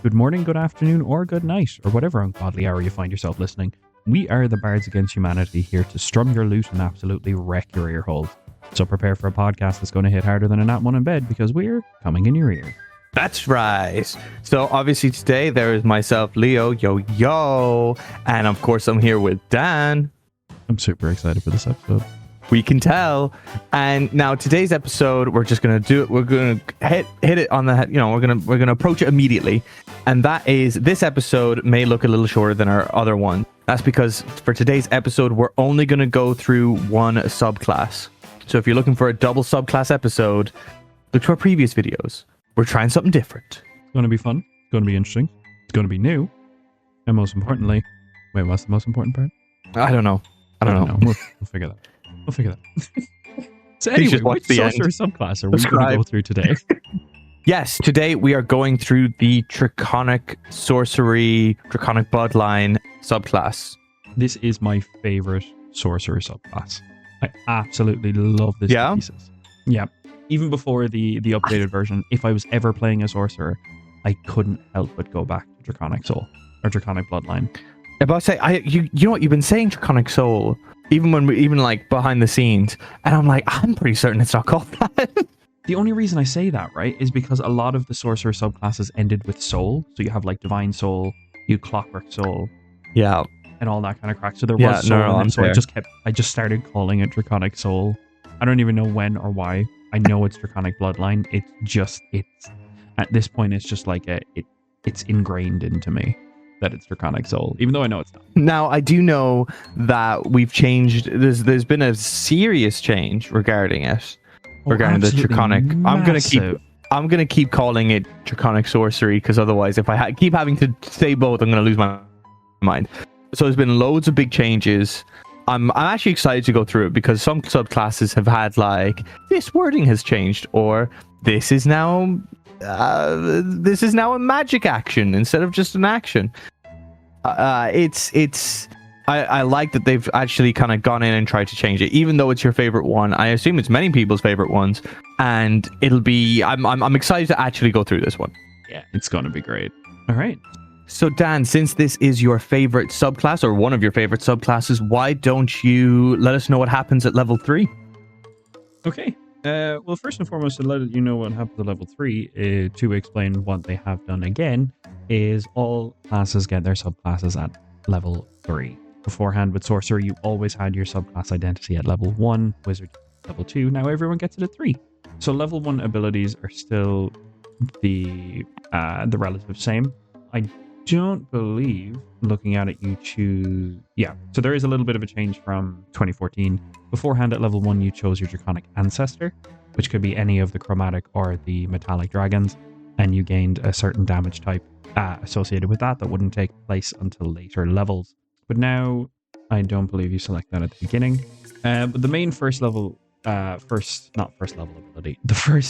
good morning, good afternoon, or good night, or whatever ungodly hour you find yourself listening. We are the Bards Against Humanity, here to strum your lute and absolutely wreck your ear holes. So prepare for a podcast that's going to hit harder than a nat one in bed, because we're coming in your ear. That's right. So obviously today there is myself, Leo, yo, and of course I'm here with Dan. I'm super excited for this episode. We can tell. And now today's episode, we're just gonna do it. We're gonna hit it on the head. We're gonna approach it immediately. And that is, this episode may look a little shorter than our other one. That's because for today's episode, we're only gonna go through one subclass. So if you're looking for a double subclass episode, look to our previous videos. We're trying something different. It's going to be fun. It's going to be interesting. It's going to be new. And most importantly, wait, what's the most important part? I don't know. We'll figure that. We'll figure that. So anyway, which Sorcerer subclass are we going to go through today? Yes, today we are going through the Draconic Sorcery, Draconic Bloodline subclass. This is my favorite Sorcerer subclass. I absolutely love this thesis. Yeah. Even before the updated version, if I was ever playing a Sorcerer, I couldn't help but go back to Draconic Soul or Draconic Bloodline. About to say, you know what, you've been saying Draconic Soul, even like behind the scenes, and I'm like, I'm pretty certain it's not called that. The only reason I say that, right, is because a lot of the Sorcerer subclasses ended with Soul. So you have like Divine Soul, you Clockwork Soul, yeah, and all that kind of crack. So there was Soul, and so I just started calling it Draconic Soul. I don't even know when or why. I know it's Draconic Bloodline. It's at this point, it's just like it's ingrained into me that it's Draconic Soul, even though I know it's not. Now, I do know that we've changed. There's been a serious change regarding it, regarding the Draconic. Massive. I'm gonna keep calling it Draconic Sorcery, because otherwise, if I keep having to say both, I'm gonna lose my mind. So there's been loads of big changes. I'm actually excited to go through it, because some subclasses have had like, this wording has changed, or this is now a magic action instead of just an action. I like that they've actually kind of gone in and tried to change it, even though it's your favorite one. I assume it's many people's favorite ones, and it'll be. I'm excited to actually go through this one. Yeah, it's going to be great. All right. So Dan, since this is your favorite subclass, or one of your favorite subclasses, why don't you let us know what happens at level 3? Okay. Well, first and foremost, to let you know what happens at level 3, to explain what they have done again, is all classes get their subclasses at level 3. Beforehand, with Sorcerer, you always had your subclass identity at level 1, Wizard level 2. Now everyone gets it at 3. So level 1 abilities are still the relative same. I don't believe, looking at it, you choose... Yeah, so there is a little bit of a change from 2014. Beforehand, at level 1, you chose your Draconic Ancestor, which could be any of the Chromatic or the Metallic Dragons, and you gained a certain damage type associated with that wouldn't take place until later levels. But now, I don't believe you select that at the beginning. But the main first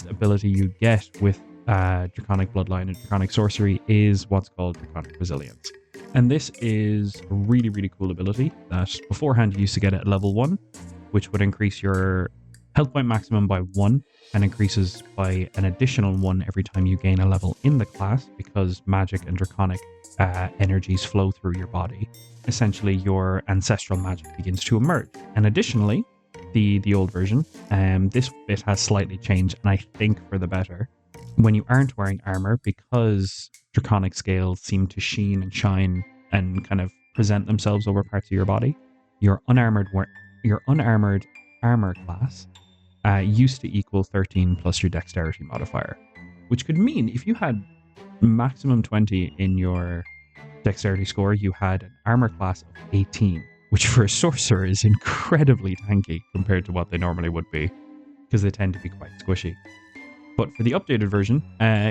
ability you get with Draconic Bloodline and Draconic Sorcery is what's called Draconic Resilience. And this is a really, really cool ability that beforehand you used to get at level 1, which would increase your health point maximum by 1 and increases by an additional 1 every time you gain a level in the class, because magic and draconic energies flow through your body. Essentially, your ancestral magic begins to emerge. And additionally, the old version, this bit has slightly changed, and I think for the better. When you aren't wearing armor, because draconic scales seem to sheen and shine and kind of present themselves over parts of your body, your unarmored armor class used to equal 13 plus your dexterity modifier, which could mean if you had maximum 20 in your dexterity score, you had an armor class of 18, which for a sorcerer is incredibly tanky compared to what they normally would be, because they tend to be quite squishy. But for the updated version,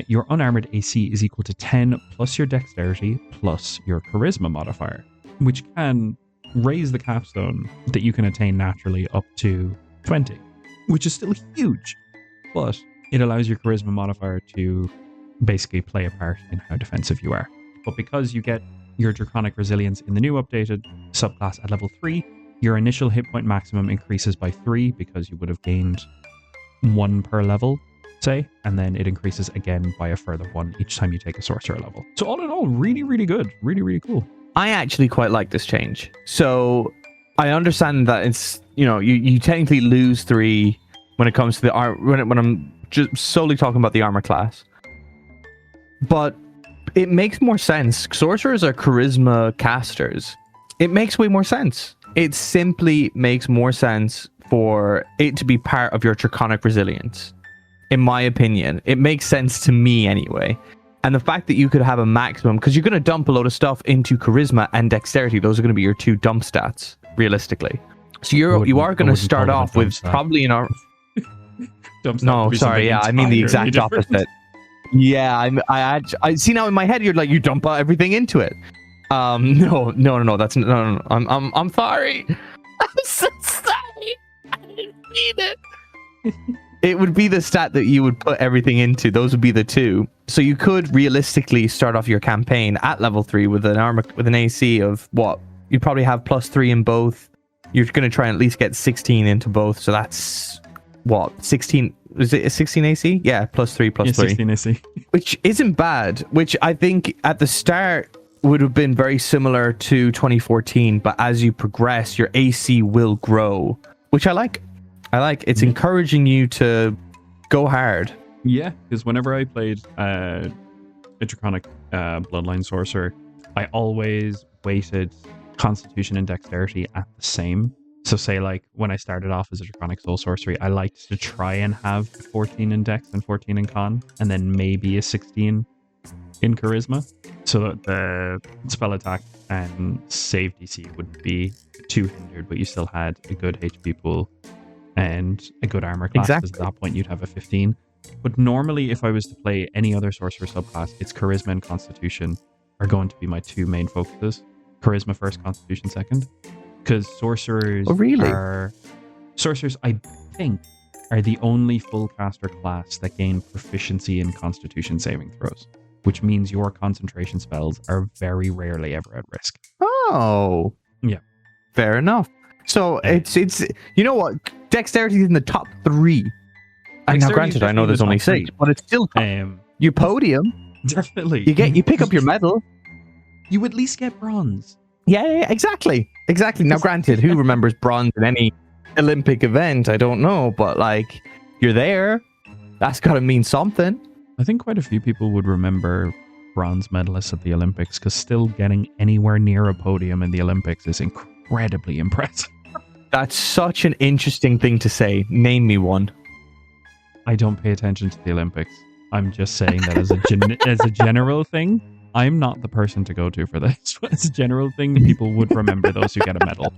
your unarmored AC is equal to 10 plus your dexterity plus your charisma modifier, which can raise the capstone that you can attain naturally up to 20, which is still huge, but it allows your charisma modifier to basically play a part in how defensive you are. But because you get your Draconic Resilience in the new updated subclass at level 3, your initial hit point maximum increases by 3, because you would have gained 1 per level say, and then it increases again by a further 1 each time you take a sorcerer level. So all in all, really, really good. Really, really cool. I actually quite like this change. So I understand that it's, you technically lose 3 when it comes to the when I'm just solely talking about the armor class. But it makes more sense. Sorcerers are charisma casters. It makes way more sense. It simply makes more sense for it to be part of your Draconic resilience. In my opinion, it makes sense to me anyway. And the fact that you could have a maximum, because you're going to dump a load of stuff into charisma and dexterity. Those are going to be your 2 dump stats, realistically. So you are going to start off with probably an armor. No, sorry, yeah, I mean the exact opposite. Yeah, I see now in my head. You're like, you dump everything into it. No. That's no. I'm sorry. I'm so sorry. I didn't mean it. It would be the stat that you would put everything into. Those would be the 2. So you could realistically start off your campaign at level 3 with an AC of what? You'd probably have +3 in both. You're going to try and at least get 16 into both. So that's what? 16? Is it a 16 AC? Yeah, +3 +3. 16 AC. Which isn't bad. Which I think at the start would have been very similar to 2014. But as you progress, your AC will grow, which I like. It's encouraging you to go hard. Yeah, because whenever I played a Draconic Bloodline Sorcerer, I always weighted Constitution and Dexterity at the same. So say like when I started off as a Draconic Soul Sorcery, I liked to try and have 14 in Dex and 14 in Con, and then maybe a 16 in Charisma. So that the spell attack and save DC would be 2 hindered, but you still had a good HP pool and a good armor class. Exactly. Because at that point you'd have a 15. But normally if I was to play any other sorcerer subclass, it's Charisma and Constitution are going to be my 2 main focuses. Charisma first, Constitution second. Because sorcerers sorcerers, I think, are the only full caster class that gain proficiency in Constitution saving throws, which means your concentration spells are very rarely ever at risk. Oh. Yeah. Fair enough. So it's you know what? Dexterity is in the top 3. And now granted, I know there's only 6, but it's still you podium. Definitely. You pick up your medal. You at least get bronze. Yeah, exactly. Now granted, who remembers bronze in any Olympic event? I don't know, but like you're there. That's gotta mean something. I think quite a few people would remember bronze medalists at the Olympics, because still getting anywhere near a podium in the Olympics is incredibly impressive. That's such an interesting thing to say. Name me one. I don't pay attention to the Olympics. I'm just saying that as a general thing, I'm not the person to go to for this. As a general thing, people would remember those who get a medal.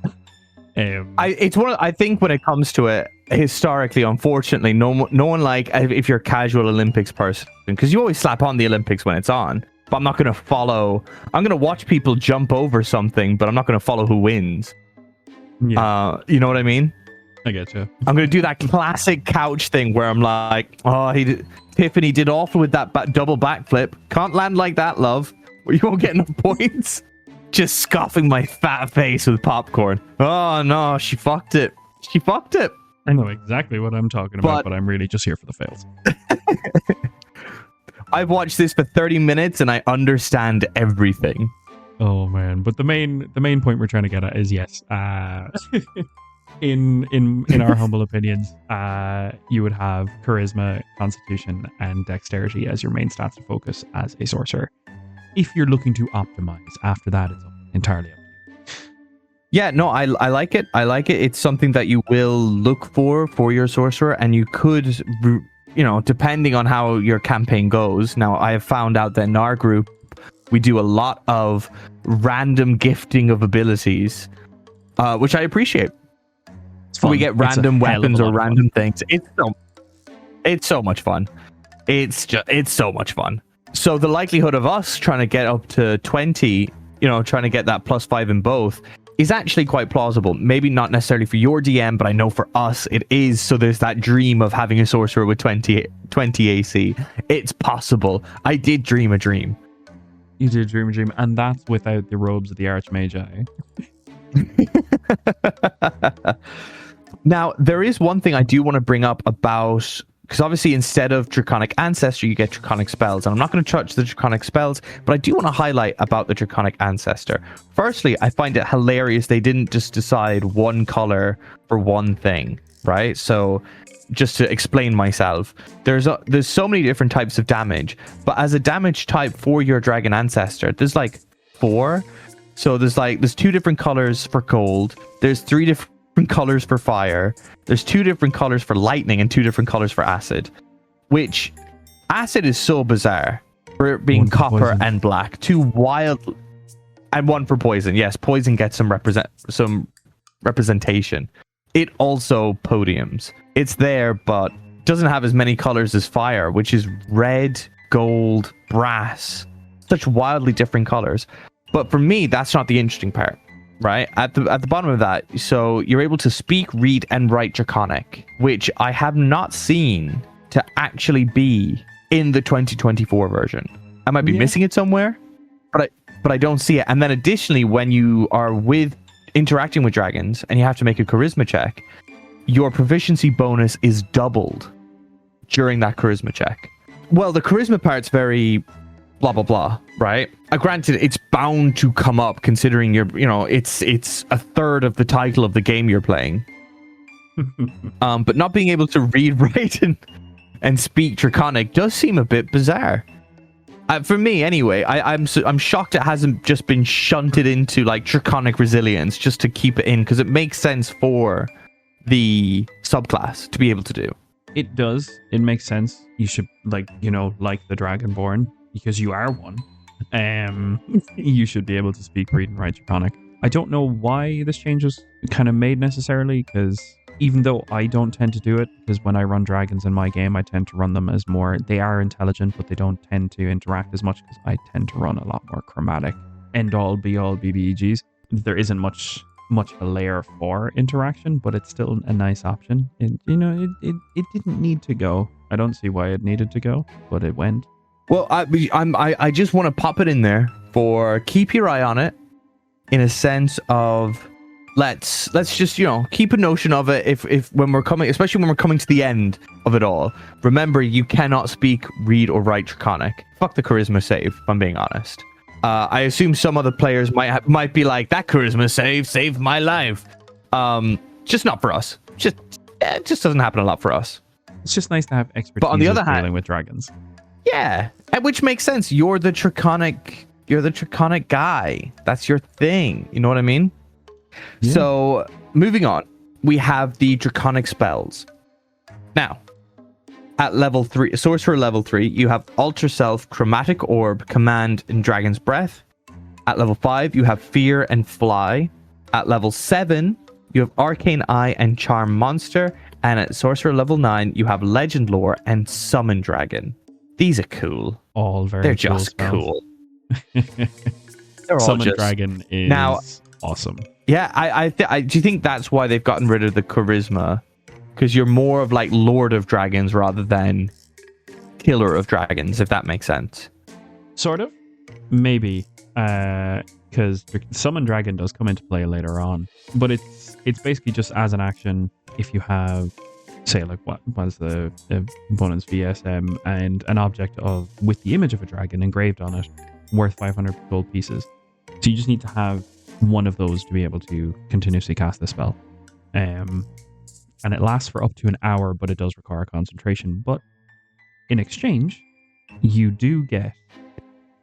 I think when it comes to it, historically, unfortunately, no one, like, if you're a casual Olympics person, because you always slap on the Olympics when it's on, but I'm not going to follow. I'm going to watch people jump over something, but I'm not going to follow who wins. Yeah. You know what I mean? I get you. I'm going to do that classic couch thing where I'm like, Tiffany did awful with that double backflip. Can't land like that, love. You won't get enough points. Just scoffing my fat face with popcorn. Oh no, she fucked it. I know exactly what I'm talking about, but I'm really just here for the fails. I've watched this for 30 minutes and I understand everything. Oh man, but the main point we're trying to get at is yes. In our humble opinions, you would have charisma, constitution, and dexterity as your main stats to focus as a sorcerer. If you're looking to optimize, after that, it's entirely up to you. Yeah, no, I like it. It's something that you will look for your sorcerer, and you could, depending on how your campaign goes. Now, I have found out that in our group, we do a lot of random gifting of abilities, which I appreciate. So we get random weapons or random things. It's so much fun. It's so much fun. So the likelihood of us trying to get up to 20, trying to get that +5 in both, is actually quite plausible. Maybe not necessarily for your DM, but I know for us it is. So there's that dream of having a sorcerer with 20 AC. It's possible. I did dream a dream. You did dream a dream, and that's without the robes of the Archmagi. Now, there is one thing I do want to bring up about because obviously instead of Draconic Ancestor, you get Draconic Spells. And I'm not going to touch the Draconic Spells, but I do want to highlight about the Draconic Ancestor. Firstly, I find it hilarious they didn't just decide one color for one thing, right? So just to explain myself, there's so many different types of damage, but as a damage type for your Dragon Ancestor, there's like 4. So there's 2 different colors for gold. There's 3 different colors for fire. There's 2 different colors for lightning and 2 different colors for acid, which acid is so bizarre for it being copper poison and black. 2 wild, and 1 for poison. Yes, poison gets some representation. It also podiums. It's there, but doesn't have as many colors as fire, which is red, gold, brass. Such wildly different colors. But for me, that's not the interesting part, right? At the bottom of that, so you're able to speak, read, and write Draconic, which I have not seen to actually be in the 2024 version. I might be missing it somewhere, but I don't see it. And then additionally, when you are interacting with dragons and you have to make a charisma check, your proficiency bonus is doubled during that charisma check. Well, the charisma part's very blah blah blah, right? Granted, it's bound to come up considering it's a third of the title of the game you're playing. But not being able to read, write, and speak Draconic does seem a bit bizarre. For me, anyway, I'm shocked it hasn't just been shunted into like Draconic Resilience just to keep it in, because it makes sense for the subclass to be able to do. It does. It makes sense. You should like the Dragonborn, because you are one. You should be able to speak, read, and write Draconic. I don't know why this change was kind of made necessarily, because even though I don't tend to do it, because when I run dragons in my game, I tend to run them as more, they are intelligent, but they don't tend to interact as much, because I tend to run a lot more chromatic end all be all BBEGs. There isn't much a layer for interaction, but it's still a nice option. And it didn't need to go. I don't see why it needed to go, but it went. Well, I just want to pop it in there for keep your eye on it, in a sense of let's just keep a notion of it. If when we're coming, especially when we're coming to the end of it all, remember you cannot speak, read, or write Draconic. Fuck the charisma save, if I'm being honest. I assume some other players might be like, that charisma save saved my life. Just not for us. It just doesn't happen a lot for us. It's just nice to have expertise. But on the other hand, dealing with dragons. Yeah, which makes sense. You're the Draconic guy. That's your thing. You know what I mean? Yeah. So moving on, we have the Draconic spells. Now, at level 3, Sorcerer level 3, you have Alter Self, Chromatic Orb, Command, and Dragon's Breath. At level 5, you have Fear and Fly. At level 7, you have Arcane Eye and Charm Monster. And at Sorcerer level 9, you have Legend Lore and Summon Dragon. These are cool. All very They're cool just spells. Cool. They're all Summon just... Dragon is now, awesome. Yeah, do you think that's why they've gotten rid of the charisma? Because you're more of like Lord of Dragons rather than Killer of Dragons, if that makes sense. Sort of. Maybe. Because Summon Dragon does come into play later on. But it's basically just as an action if you have, say, like what was the opponent's VSM and an object with the image of a dragon engraved on it worth 500 gold pieces. So you just need to have one of those to be able to continuously cast the spell. And it lasts for up to an hour, but it does require concentration. But in exchange, you do get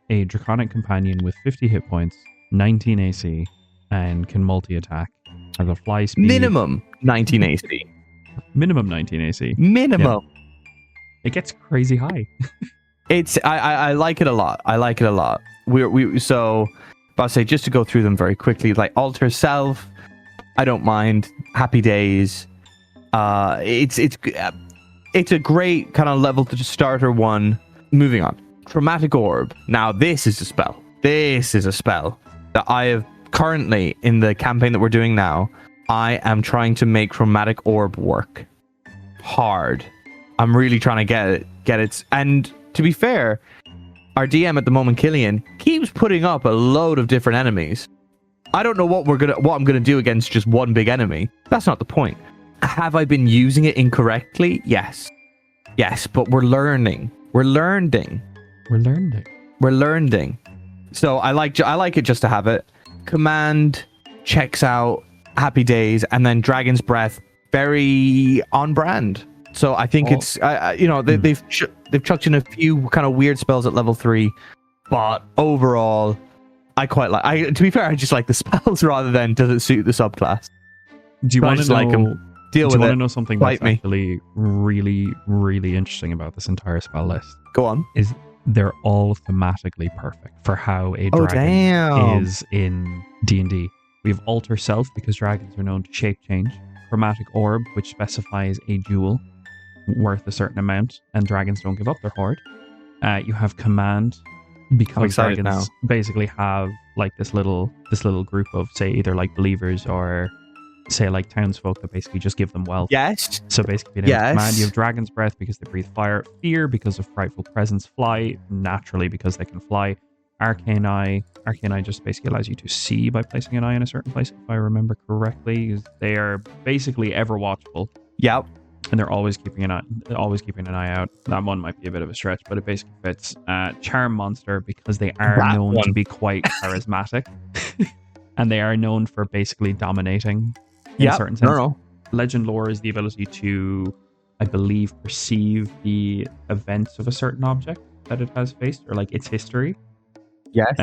a Draconic Companion with 50 hit points, 19 AC, and can multi-attack. Has a fly speed. Minimum 19 AC. Minimum 19 AC. Minimum. Yeah. It gets crazy high. I like it a lot. So, but I'll say, just to go through them very quickly, like Alter Self, I don't mind. Happy Days. It's a great kind of level to starter one. Moving on. Chromatic Orb. Now this is a spell. This is a spell that I have currently in the campaign that we're doing now. I am trying to make Chromatic Orb work hard. I'm really trying to get it. And to be fair, our DM at the moment, Killian, keeps putting up a load of different enemies. I don't know what I'm gonna do against just one big enemy. That's not the point. Have I been using it incorrectly? Yes. Yes, but we're learning. We're learning. So I like it just to have it. Command checks out, happy days, and then Dragon's Breath, very on brand. So I think it's they've chucked in a few kind of weird spells at level 3, but overall I quite like. To be fair, I just like the spells rather than does it suit the subclass. Do you want to know? Like them, deal with it. Do you want to know something that's actually really, really interesting about this entire spell list? Go on. Is they're all thematically perfect for how a dragon is in D&D. We have Alter Self, because dragons are known to shape change. Chromatic Orb, which specifies a jewel worth a certain amount, and dragons don't give up their hoard. You have Command, because dragons basically have like this little group of, say, either like believers or say like townsfolk that basically just give them wealth. Yes. So basically, Command, you have Dragon's Breath because they breathe fire. Fear because of Frightful Presence. Fly naturally because they can fly. Arcane Eye just basically allows you to see by placing an eye in a certain place, if I remember correctly. They are basically ever watchful. Yep. And they're always keeping an eye out. That one might be a bit of a stretch, but it basically fits. Charm Monster, because they are known to be quite charismatic. And they are known for basically dominating in a certain sense. No. Legend Lore is the ability to, I believe, perceive the events of a certain object that it has faced, or like its history. Yes.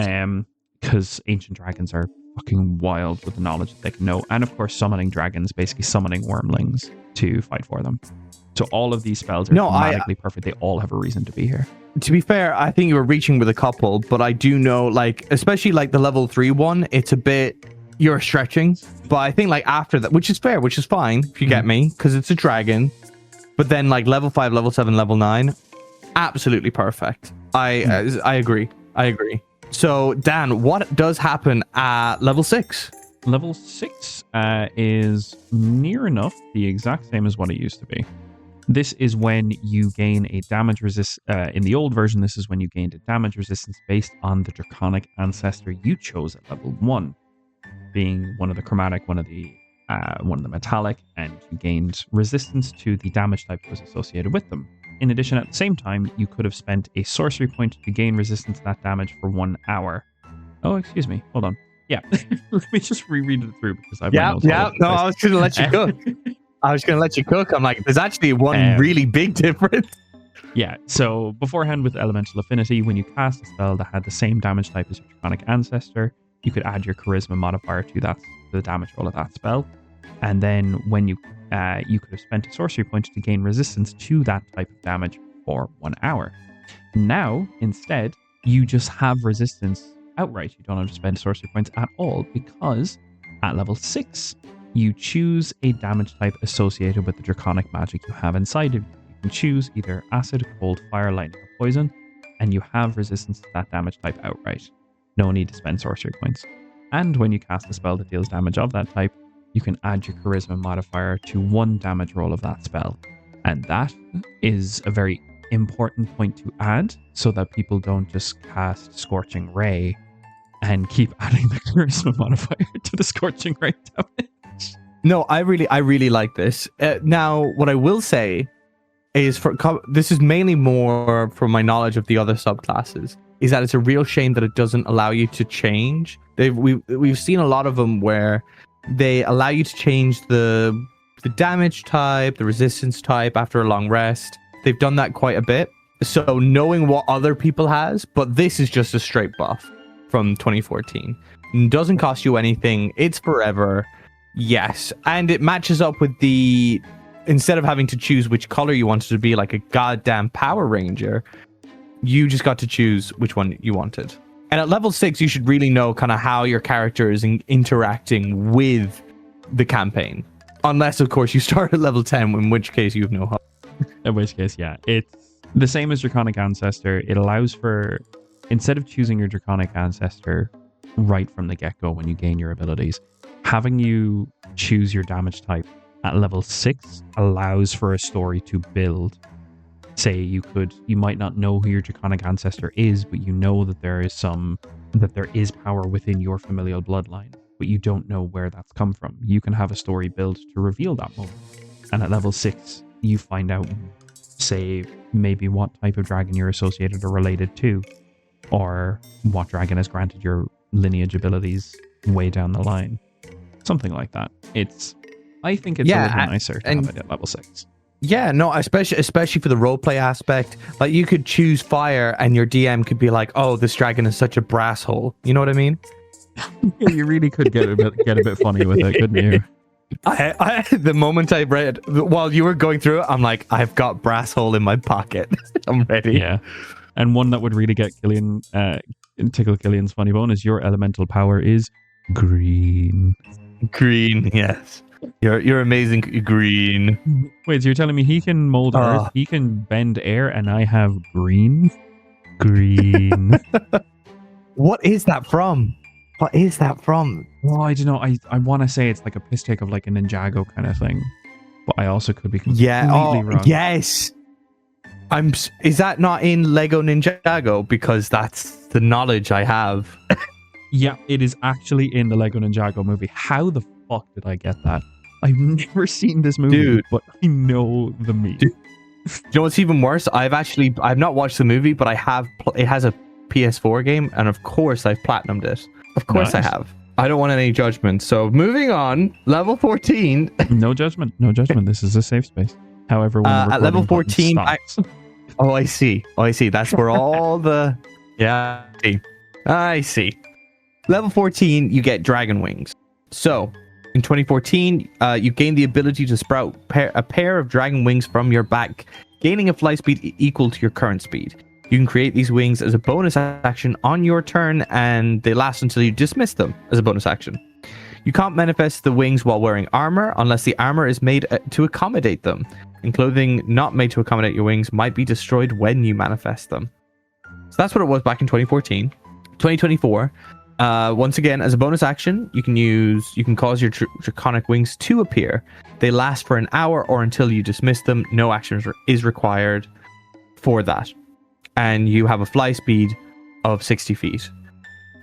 Because ancient dragons are fucking wild with the knowledge that they can know. And of course, summoning dragons, basically summoning wormlings to fight for them. So all of these spells are thematically perfect. They all have a reason to be here. To be fair, I think you were reaching with a couple, but I do know, like, especially like the level 3 one, it's a bit, you're stretching. But I think like after that, which is fair, which is fine, if you get me, because it's a dragon. But then like level 5, level 7, level 9, absolutely perfect. I agree. So Dan, what does happen at level 6? Level 6 is near enough the exact same as what it used to be. This is when you gain a damage resist. In the old version, this is when you gained a damage resistance based on the Draconic ancestor you chose at level 1, being one of the chromatic, one of the metallic, and you gained resistance to the damage type that was associated with them. In addition, at the same time, you could have spent a sorcery point to gain resistance to that damage for 1 hour. Oh, excuse me. Hold on. Yeah, let me just reread it through because I've no, I was going to let you cook. I'm like, there's actually one really big difference. Yeah, so beforehand with Elemental Affinity, when you cast a spell that had the same damage type as your Draconic ancestor, you could add your Charisma modifier to the damage roll of that spell. And then when you could have spent a sorcery point to gain resistance to that type of damage for 1 hour. Now, instead, you just have resistance outright. You don't have to spend sorcery points at all, because at level 6, you choose a damage type associated with the Draconic magic you have inside of you. You can choose either acid, cold, fire, lightning, or poison, and you have resistance to that damage type outright. No need to spend sorcery points. And when you cast a spell that deals damage of that type, you can add your Charisma modifier to 1 damage roll of that spell. And that is a very important point to add, so that people don't just cast Scorching Ray and keep adding the Charisma modifier to the Scorching Ray damage. No, I really like this. Now, what I will say is, this is mainly more from my knowledge of the other subclasses, is that it's a real shame that it doesn't allow you to change. We've seen a lot of them where they allow you to change the damage type, the resistance type after a long rest. They've done that quite a bit. So knowing what other people has, but this is just a straight buff from 2014. It doesn't cost you anything. It's forever. Yes. And it matches up with instead of having to choose which color you wanted to be like a goddamn Power Ranger, you just got to choose which one you wanted. And at level 6, you should really know kind of how your character is interacting with the campaign. Unless, of course, you start at level 10, in which case you have no hope. In which case, yeah. It's the same as Draconic Ancestor. It allows for, instead of choosing your Draconic Ancestor right from the get-go when you gain your abilities, having you choose your damage type at level 6 allows for a story to build. Say you might not know who your Draconic ancestor is, but you know that there is power within your familial bloodline, but you don't know where that's come from. You can have a story built to reveal that moment. And at level 6, you find out say maybe what type of dragon you're associated or related to, or what dragon has granted your lineage abilities way down the line. Something like that. I think it's a little nicer to have it at level 6. Yeah, no, especially for the roleplay aspect. Like, you could choose fire and your DM could be like, oh, this dragon is such a brass hole. You know what I mean? Yeah, you really could get a bit funny with it, couldn't you? The moment I read, while you were going through it, I'm like, I've got brass hole in my pocket. I'm ready. Yeah. And one that would really get tickle Killian's funny bone is your elemental power is green. Green, yes. You're amazing, green. Wait, so you're telling me he can mold earth, he can bend air, and I have green? Green. What is that from? What is that from? Well, I don't know. I want to say it's like a piss take of like a Ninjago kind of thing, but I also could be completely wrong. Yes. Is that not in Lego Ninjago? Because that's the knowledge I have. Yeah, it is actually in the Lego Ninjago movie. How the fuck did I get that? I've never seen this movie, but I know the meme. Dude, you know what's even worse? I've not watched the movie, but it has a PS4 game, and of course I've platinumed it. Of course I have. I don't want any judgment. So moving on, level 14. No judgment. No judgment. This is a safe space. However, when at level 14, I see. That's where all the... Yeah, I see. Level 14, you get dragon wings. So, in 2014, you gain the ability to sprout a pair of dragon wings from your back, gaining a fly speed equal to your current speed. You can create these wings as a bonus action on your turn, and they last until you dismiss them as a bonus action. You can't manifest the wings while wearing armor unless the armor is made to accommodate them, and clothing not made to accommodate your wings might be destroyed when you manifest them. So that's what it was back in 2014. 2024, once again, as a bonus action, you can cause your draconic wings to appear. They last for an hour or until you dismiss them. No action is required for that. And you have a fly speed of 60 feet.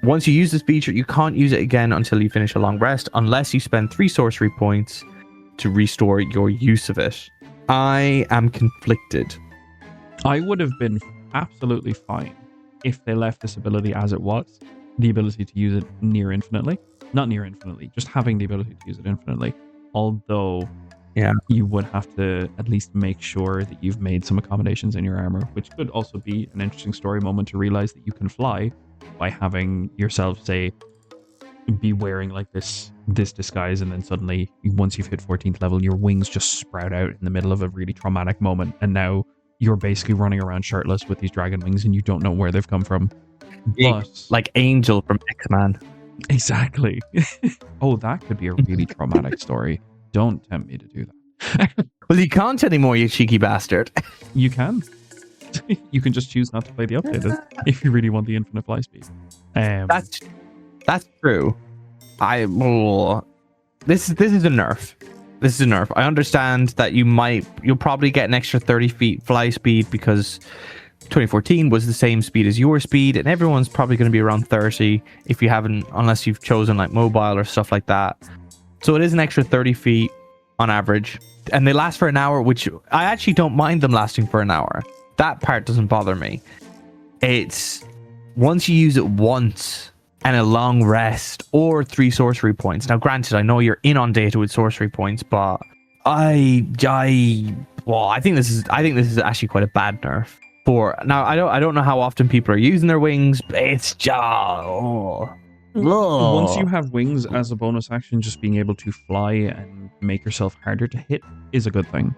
Once you use this feature, you can't use it again until you finish a long rest, unless you spend 3 sorcery points to restore your use of it. I am conflicted. I would have been absolutely fine if they left this ability as it was. The ability to use it near infinitely. Not near infinitely, just having the ability to use it infinitely. Although... yeah, you would have to at least make sure that you've made some accommodations in your armor, which could also be an interesting story moment to realize that you can fly by having yourself, say, be wearing like this disguise, and then suddenly, once you've hit 14th level, your wings just sprout out in the middle of a really traumatic moment, and now you're basically running around shirtless with these dragon wings, and you don't know where they've come from. But, like Angel from X-Men. Exactly. Oh, that could be a really traumatic story. Don't tempt me to do that. Well, you can't anymore, you cheeky bastard. You can. You can just choose not to play the updated if you really want the infinite fly speed. That's true. This is a nerf. This is a nerf. I understand that you'll probably get an extra 30 feet fly speed because 2014 was the same speed as your speed, and everyone's probably going to be around 30 if you haven't, unless you've chosen like mobile or stuff like that. So it is an extra 30 feet on average, and they last for an hour, which I actually don't mind them lasting for an hour. That part doesn't bother me. It's once you use it once and a long rest or 3 sorcery points. Now, granted, I know you're inundated with sorcery points, but I think this is actually quite a bad nerf. Now, I don't know how often people are using their wings, but it's just once you have wings as a bonus action, just being able to fly and make yourself harder to hit is a good thing,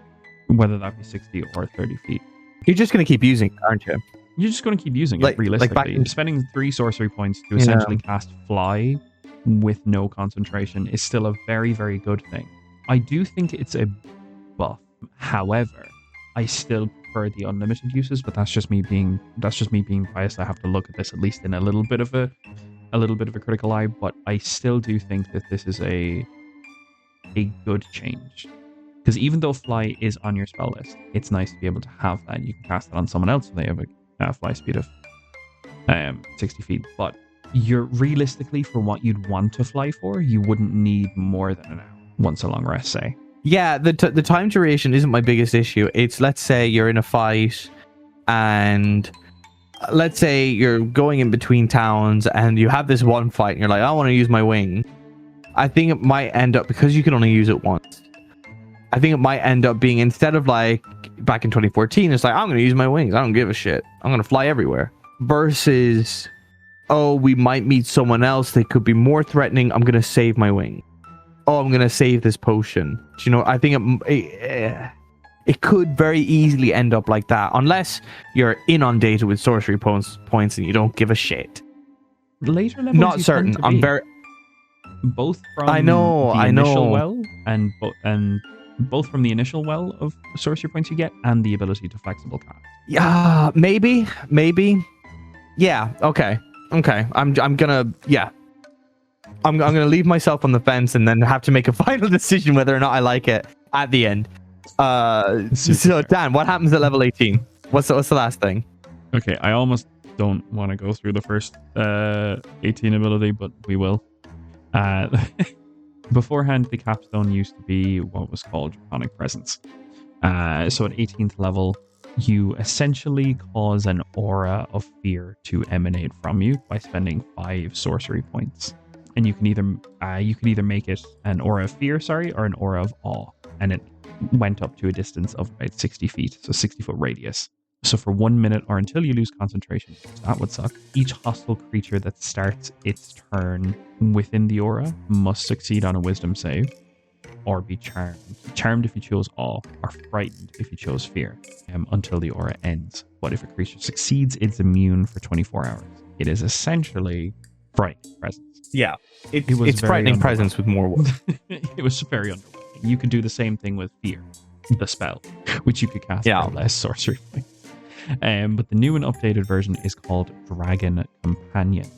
whether that be 60 or 30 feet. You're just going to keep using it, aren't you? You're just going to keep using it, realistically. Spending 3 sorcery points to essentially cast fly with no concentration is still a very, very good thing. I do think it's a buff. However, I still prefer the unlimited uses, but that's just me being biased. I have to look at this at least in a little bit of a critical eye, but I still do think that this is a good change. Because even though fly is on your spell list, it's nice to be able to have that. You can cast it on someone else, and they have a fly speed of 60 feet. But you're realistically, for what you'd want to fly for, you wouldn't need more than an hour once a long rest, say. Yeah, the time duration isn't my biggest issue. It's, let's say you're in a fight, and let's say you're going in between towns, and you have this one fight, and you're like, I want to use my wing. I think it might end up, because you can only use it once, I think it might end up being, instead of like back in 2014, it's like, I'm going to use my wings. I don't give a shit. I'm going to fly everywhere. Versus, oh, we might meet someone else. They could be more threatening. I'm going to save my wing. Oh, I'm going to save this potion. Do you know, I think it could very easily end up like that, unless you're inundated with sorcery points and you don't give a shit. Later levels, not certain. I'm very... Both from I know. initial well and both from the initial well of sorcery points you get and the ability to flexible cast. Yeah, maybe. Yeah, okay. I'm gonna leave myself on the fence and then have to make a final decision whether or not I like it at the end. So Dan, what happens at level 18? What's the last thing? Okay, I almost don't want to go through the first 18 ability, but we will. Beforehand, the capstone used to be what was called Draconic Presence. So at 18th level, you essentially cause an aura of fear to emanate from you by spending 5 sorcery points. And you can either make it an aura of fear, or an aura of awe. And it went up to a distance of about 60 feet, so 60-foot radius. So for 1 minute or until you lose concentration, that would suck, each hostile creature that starts its turn within the aura must succeed on a wisdom save or be charmed. Charmed if you chose awe, or frightened if you chose fear, until the aura ends. But if a creature succeeds, it's immune for 24 hours. It is essentially frightening presence. Yeah, it's frightening presence with more wood. It was very underwhelming. You could do the same thing with fear, the spell, which you could cast with less sorcery points. But the new and updated version is called Dragon Companion.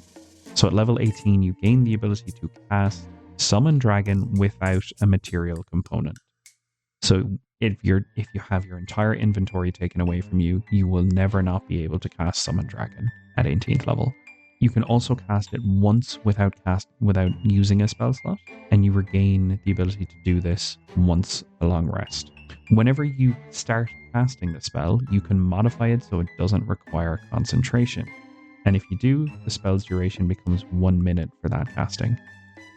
So at level 18, you gain the ability to cast Summon Dragon without a material component. So if you have your entire inventory taken away from you, you will never not be able to cast Summon Dragon at 18th level. You can also cast it once without using a spell slot, and you regain the ability to do this once a long rest. Whenever you start casting the spell, you can modify it so it doesn't require concentration. And if you do, the spell's duration becomes 1 minute for that casting.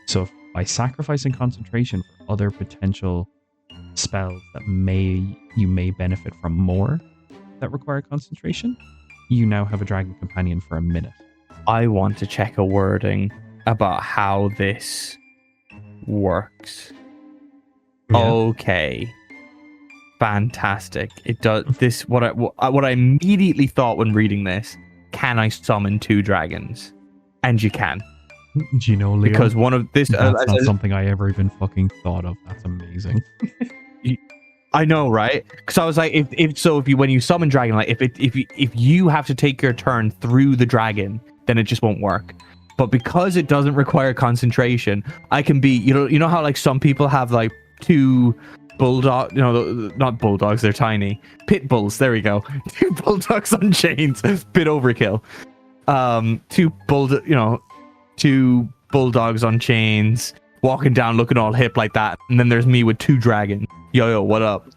So by sacrificing concentration for other potential spells that you may benefit from more that require concentration, you now have a Dragon Companion for a minute. I want to check a wording about how this works. Yeah. Okay. Fantastic. It does this. What I immediately thought when reading this: can I summon 2 dragons? And you can. Do you know, Leo? Because one of this. That's not something I ever even fucking thought of. That's amazing. I know, right? Because I was like, when you summon dragon, like if you have to take your turn through the dragon, then it just won't work. But because it doesn't require concentration, I can be, you know how like some people have like 2 bulldog, not bulldogs, they're tiny. Pit bulls, there we go. 2 bulldogs on chains, bit overkill. 2 bulldogs on chains, walking down looking all hip like that. And then there's me with 2 dragons. Yo, what up?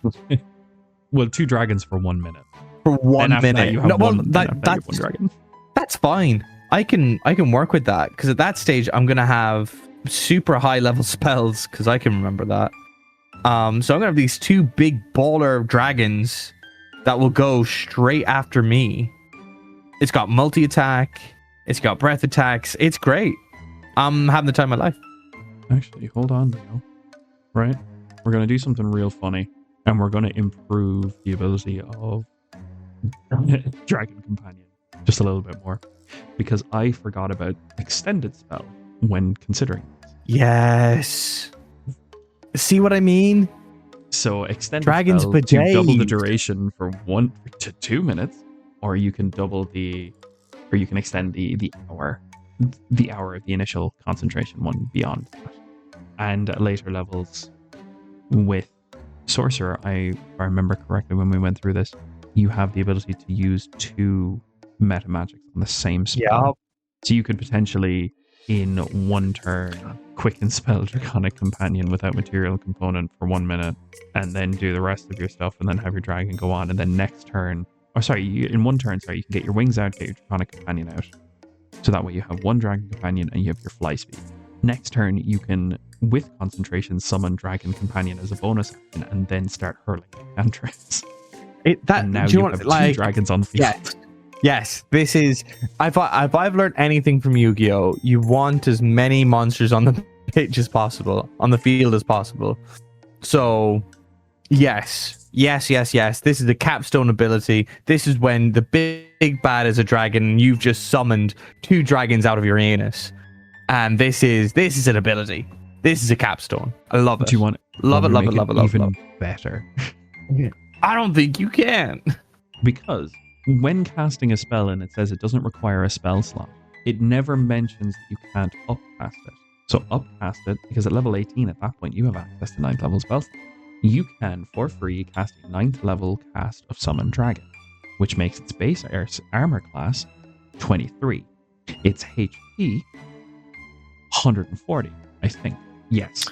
Well, 2 dragons for 1 minute. For 1 minute. That you have one dragon. That's fine. I can work with that, because at that stage I'm gonna have super high level spells, because I can remember that. So I'm gonna have these 2 big baller dragons that will go straight after me. It's got multi attack. It's got breath attacks. It's great. I'm having the time of my life. Actually, hold on, Leo. Right, we're gonna do something real funny, and we're gonna improve the ability of Dragon Companion just a little bit more, because I forgot about extended spell when considering this. Yes. See what I mean? So extended Dragons spell per to day. double the duration for 1 to 2 minutes, or you can extend the hour of the initial concentration one beyond that. And at later levels with Sorcerer, if I remember correctly when we went through this, you have the ability to use 2 meta magics on the same spell. Yep. So you could potentially in 1 turn, quick and spell Draconic Companion without material component for 1 minute, and then do the rest of your stuff, and then have your dragon go on, and then next turn, in 1 turn, you can get your wings out, get your Draconic Companion out. So that way you have 1 Dragon Companion and you have your fly speed. Next turn, you can, with concentration, summon Dragon Companion as a bonus action, and then start hurling cantrips. And now you have 2 dragons on the field. Yes, this is. If I've learned anything from Yu-Gi-Oh, you want as many monsters on the pitch as possible, on the field as possible. So, yes. This is the capstone ability. This is when the big bad is a dragon, and you've just summoned 2 dragons out of your anus, and this is an ability. This is a capstone. I love it. Do you want love it? Even better. I don't think you can. Because when casting a spell and it says it doesn't require a spell slot, it never mentions that you can't upcast it. So upcast it, because at level 18, at that point, you have access to 9th level spell slot. You can, for free, cast a 9th level cast of Summon Dragon, which makes its base armor class 23. Its HP 140, I think. Yes.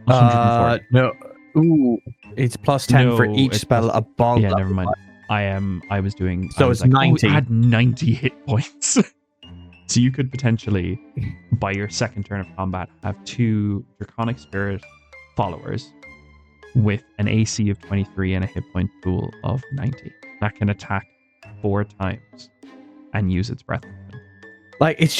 140. No. Ooh, it's plus 10 for each spell above. Yeah, never mind. I was doing. So it's 90. Add 90 hit points. So you could potentially, by your second turn of combat, have 2 Draconic Spirit followers with an AC of 23 and a hit point pool of 90. That can attack 4 times and use its breath weapon. Like it's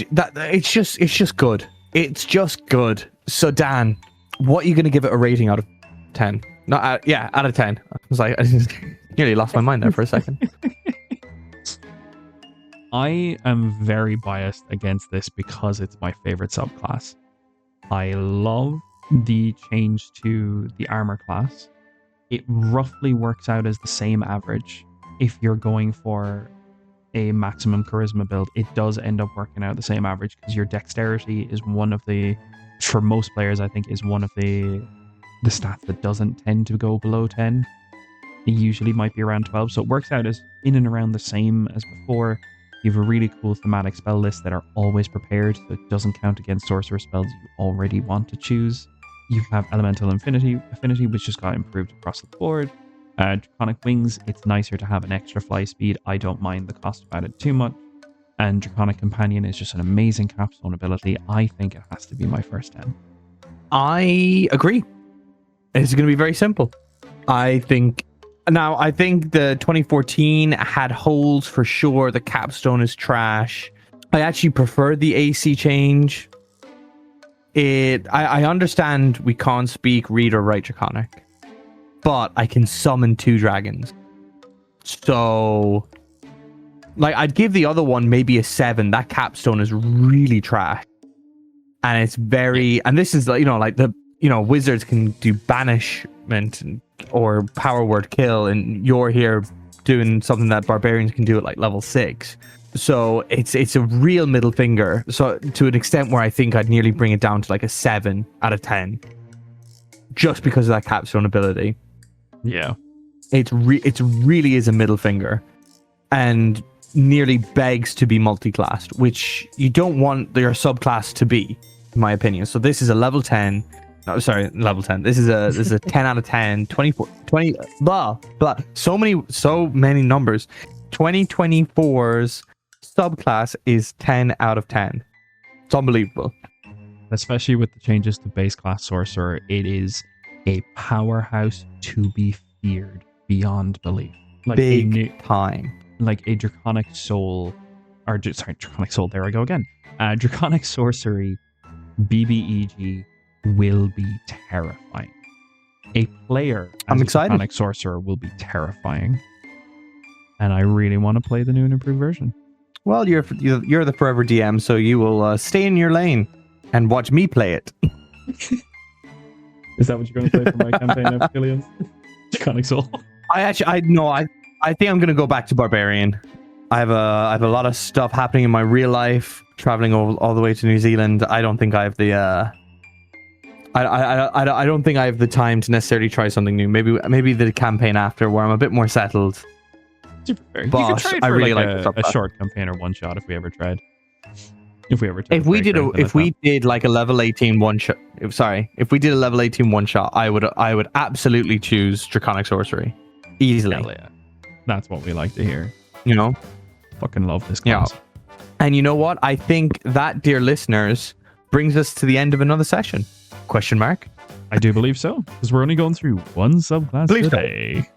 just good. It's just good. So Dan, what are you going to give it a rating out of 10? Out of 10. I was like, I just nearly lost my mind there for a second. I am very biased against this because it's my favorite subclass. I love the change to the armor class. It roughly works out as the same average. If you're going for a maximum charisma build, it does end up working out the same average because your dexterity is one of the, for most players, I think, is one of the stats that doesn't tend to go below 10. It usually might be around 12, so it works out as in and around the same as before. You have a really cool thematic spell list that are always prepared, so it doesn't count against sorcerer spells you already want to choose. You have Elemental Affinity, which just got improved across the board. Draconic Wings, it's nicer to have an extra fly speed. I don't mind the cost about it too much. And Draconic Companion is just an amazing capstone ability. I think it has to be my first 10. I agree. It's going to be very simple. I think the 2014 had holes for sure. The capstone is trash. I actually prefer the AC change. I understand we can't speak, read, or write Draconic, but I can summon 2 dragons. So, like, I'd give the other one maybe a 7. That capstone is really trash, and it's very. And this is wizards can do banishment or power word kill, and you're here doing something that barbarians can do at like level 6. So it's a real middle finger. So to an extent where I think I'd nearly bring it down to like a 7 out of 10, just because of that capstone ability. Yeah, it really is a middle finger, and nearly begs to be multi-classed, which you don't want your subclass to be, in my opinion. So this is a level 10. No, sorry, level 10. This is a 10 out of 10, 24, 20, blah, blah. So many numbers. 2024's subclass is 10 out of 10. It's unbelievable. Especially with the changes to base class Sorcerer, it is a powerhouse to be feared beyond belief. Like big time. Like a Draconic Soul, Draconic Soul, there I go again. Draconic Sorcery, BBEG, will be terrifying. A player as I'm excited. Draconic Sorcerer will be terrifying. And I really want to play the new and improved version. Well, you're the forever DM, so you will stay in your lane and watch me play it. Is that what you're going to play for my campaign of Killian's? Draconic Soul. I think I'm going to go back to Barbarian. I have a lot of stuff happening in my real life, traveling all the way to New Zealand. I don't think I have the I don't think I have the time to necessarily try something new. Maybe the campaign after, where I'm a bit more settled. Super fair. But you could try it for I really like like a short campaign or one shot if we ever tried. If we ever took If we did if we did like a level 18 one shot, if we did a level 18 one shot, I would absolutely choose Draconic Sorcery easily. Hell yeah. That's what we like to hear. You know, Fucking love this class. Yeah. And you know what? I think that, dear listeners, brings us to the end of another session. Question mark? I do believe so, because we're only going through one subclass Believe so. today.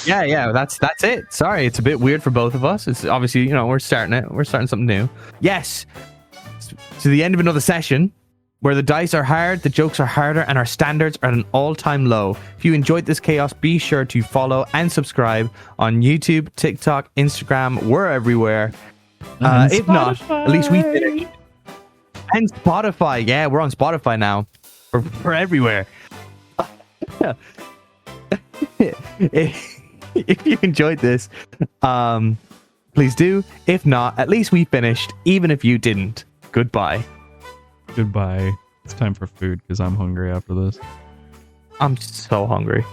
Yeah, that's it. Sorry, it's a bit weird for both of us. It's obviously, you know, we're starting something new. Yes, to the end of another session where the dice are hard, the jokes are harder, and our standards are at an all-time low. If you enjoyed this chaos, be sure to follow and subscribe on YouTube, TikTok, Instagram. We're everywhere. If not, at least we finished. And Spotify. Yeah, we're on Spotify now. We're everywhere. If you enjoyed this, please do. If not, at least we finished, even if you didn't. Goodbye. Goodbye. It's time for food because I'm hungry after this. I'm so hungry.